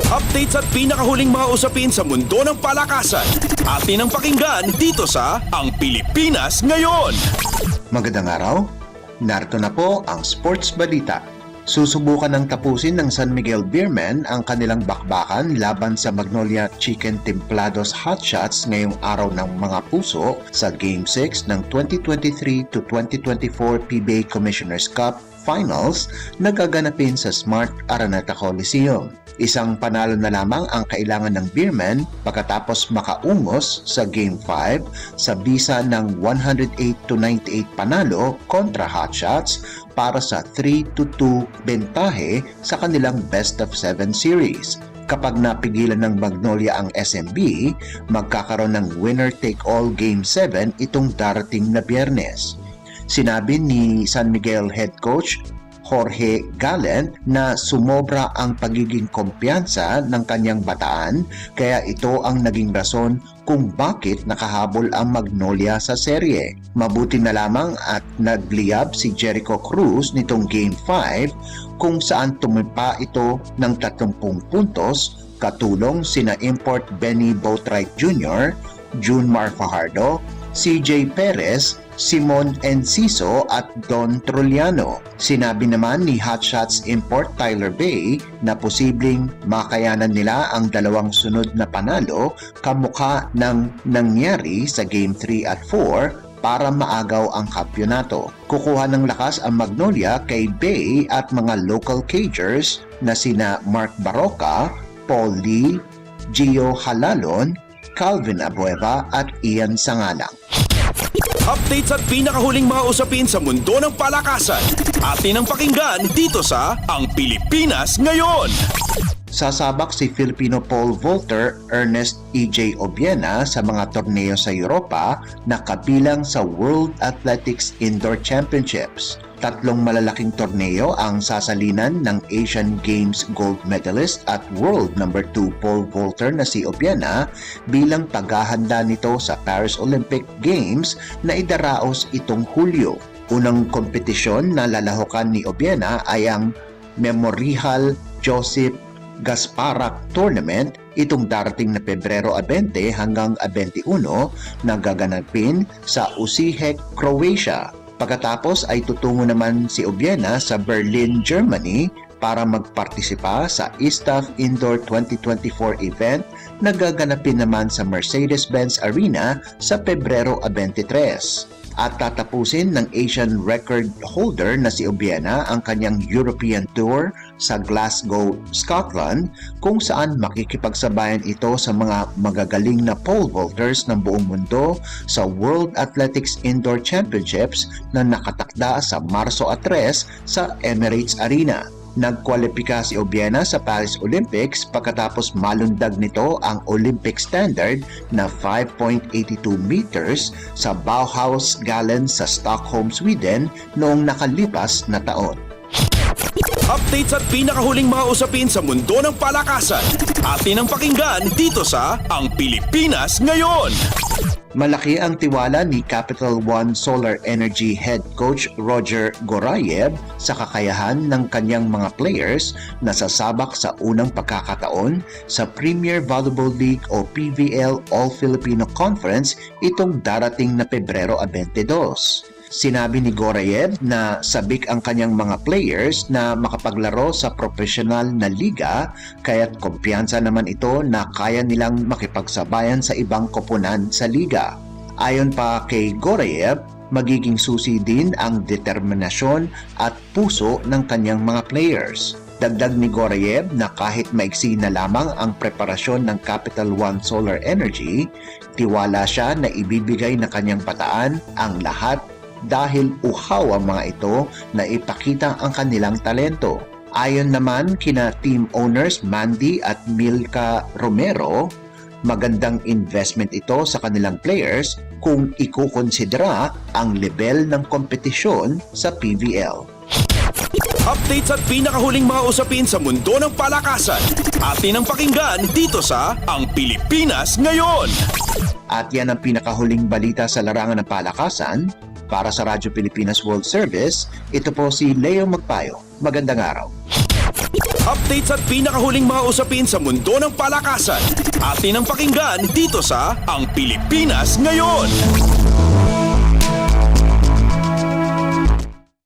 Updates at pinakahuling mga usapin sa mundo ng palakasan. Atin ang pakinggan dito sa Ang Pilipinas Ngayon. Magandang araw. Narito na po ang Sports Balita. Susubukan ng tapusin ng San Miguel Beermen ang kanilang bakbakan laban sa Magnolia Chicken Templados Hotshots ngayong araw ng mga puso sa Game 6 ng 2023 to 2024 PBA Commissioner's Cup Finals na gaganapin sa Smart Araneta Coliseum. Isang panalo na lamang ang kailangan ng Beermen pagkatapos makaungos sa Game 5 sa bisa ng 108-98 panalo kontra Hotshots para sa 3-2 bentahe sa kanilang Best of 7 series. Kapag napigilan ng Magnolia ang SMB, magkakaroon ng winner-take-all Game 7 itong darating na Biyernes. Sinabi ni San Miguel head coach Jorge Gallen na sumobra ang pagiging kumpiyansa ng kanyang bataan kaya ito ang naging rason kung bakit nakahabol ang Magnolia sa serye. Mabuti na lamang at nagliyab si Jericho Cruz nitong Game 5 kung saan tumipa ito ng 30 puntos katulong sina import Benny Boatwright Jr., Junmar Fajardo, CJ Perez, Simon Enciso at Don Trulliano. Sinabi naman ni Hotshots import Tyler Bay na posibleng makayanan nila ang dalawang sunod na panalo kamukha ng nangyari sa Game 3 at 4 para maagaw ang kampyonato. Kukuha ng lakas ang Magnolia kay Bay at mga local cagers na sina Mark Baroka, Paul Lee, Gio Halalon, Calvin Abueva at Ian Sangalang. Updates at pinakahuling mga usapin sa mundo ng palakasan. Atin ang pakinggan dito sa Ang Pilipinas Ngayon. Sasabak si Filipino pole vaulter Ernest E.J. Obiena sa mga torneo sa Europa na kabilang sa World Athletics Indoor Championships. 3 malalaking torneo ang sasalinan ng Asian Games gold medalist at world number 2 pole vaulter na si Obiena bilang paghahanda nito sa Paris Olympic Games na idaraos itong Hulyo. Unang kompetisyon na lalahukan ni Obiena ay ang Memorial Joseph Gasparak Tournament itong darating na Pebrero 20 hanggang 21 na gaganapin sa Osijek, Croatia. Pagkatapos ay tutungo naman si Obiena sa Berlin, Germany para magpartisipa sa ISTAF Indoor 2024 event na gaganapin naman sa Mercedes-Benz Arena sa Pebrero 23. At tatapusin ng Asian record holder na si Obiena ang kanyang European Tour sa Glasgow, Scotland kung saan makikipagsabayan ito sa mga magagaling na pole vaulters ng buong mundo sa World Athletics Indoor Championships na nakatakda sa Marso 3 sa Emirates Arena. Nagkwalipika si Obiena sa Paris Olympics pagkatapos malundag nito ang Olympic standard na 5.82 meters sa Bauhausgallen sa Stockholm, Sweden noong nakalipas na taon. Updates at pinakahuling mga usapin sa mundo ng palakasan. Atin ang pakinggan dito sa Ang Pilipinas Ngayon. Malaki ang tiwala ni Capital One Solar Energy Head Coach Roger Gorayev sa kakayahan ng kanyang mga players na sasabak sa unang pagkakataon sa Premier Volleyball League o PVL All-Filipino Conference itong darating na Pebrero 22. Sinabi ni Gorayev na sabik ang kanyang mga players na makapaglaro sa profesional na liga kaya't kumpiyansa naman ito na kaya nilang makipagsabayan sa ibang koponan sa liga. Ayon pa kay Gorayev, magiging susi din ang determinasyon at puso ng kanyang mga players. Dagdag ni Gorayev na kahit maiksi na lamang ang preparasyon ng Capital One Solar Energy, tiwala siya na ibibigay na kanyang bataan ang lahat dahil uhaw ang mga ito na ipakita ang kanilang talento. Ayon naman kina team owners Mandy at Milka Romero, magandang investment ito sa kanilang players kung ikukonsidera ang level ng kompetisyon sa PVL. Updates at pinakahuling mga usapin sa mundo ng palakasan. Atin ang pakinggan dito sa Ang Pilipinas Ngayon. At yan ang pinakahuling balita sa larangan ng palakasan. Para sa Radyo Pilipinas World Service, ito po si Leo Magpayo. Magandang araw. Updates at pinakahuling mga usapin sa mundo ng palakasan. Atin ang pakinggan dito sa Ang Pilipinas Ngayon.